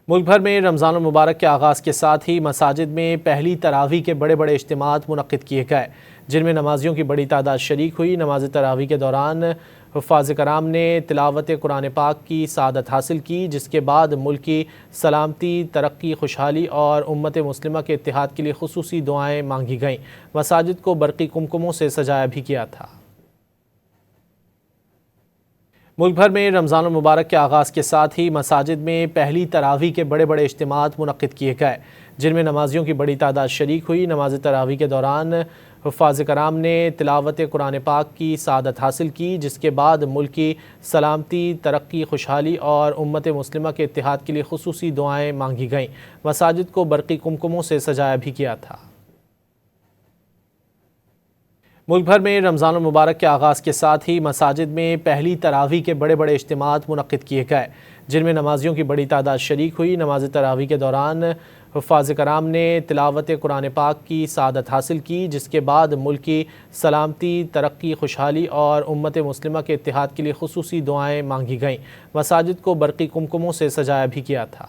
ملک بھر میں رمضان المبارک کے آغاز کے ساتھ ہی مساجد میں پہلی تراویح کے بڑے بڑے اجتماعات منعقد کیے گئے، جن میں نمازیوں کی بڑی تعداد شریک ہوئی۔ نماز تراویح کے دوران حفاظ کرام نے تلاوت قرآن پاک کی سعادت حاصل کی، جس کے بعد ملک کی سلامتی، ترقی، خوشحالی اور امت مسلمہ کے اتحاد کے لیے خصوصی دعائیں مانگی گئیں۔ مساجد کو برقی کمکموں سے سجایا بھی گیا تھا۔ ملک بھر میں رمضان المبارک کے آغاز کے ساتھ ہی مساجد میں پہلی تراویح کے بڑے بڑے اجتماعات منعقد کیے گئے، جن میں نمازیوں کی بڑی تعداد شریک ہوئی۔ نماز تراویح کے دوران حفاظ کرام نے تلاوت قرآن پاک کی سعادت حاصل کی، جس کے بعد ملک کی سلامتی، ترقی، خوشحالی اور امت مسلمہ کے اتحاد کے لیے خصوصی دعائیں مانگی گئیں۔ مساجد کو برقی کمکموں سے سجایا بھی گیا تھا۔ ملک بھر میں رمضان المبارک کے آغاز کے ساتھ ہی مساجد میں پہلی تراویح کے بڑے بڑے اجتماعات منعقد کیے گئے، جن میں نمازیوں کی بڑی تعداد شریک ہوئی۔ نماز تراویح کے دوران حفاظ کرام نے تلاوت قرآن پاک کی سعادت حاصل کی، جس کے بعد ملک کی سلامتی، ترقی، خوشحالی اور امت مسلمہ کے اتحاد کے لیے خصوصی دعائیں مانگی گئیں۔ مساجد کو برقی کمکموں سے سجایا بھی گیا تھا۔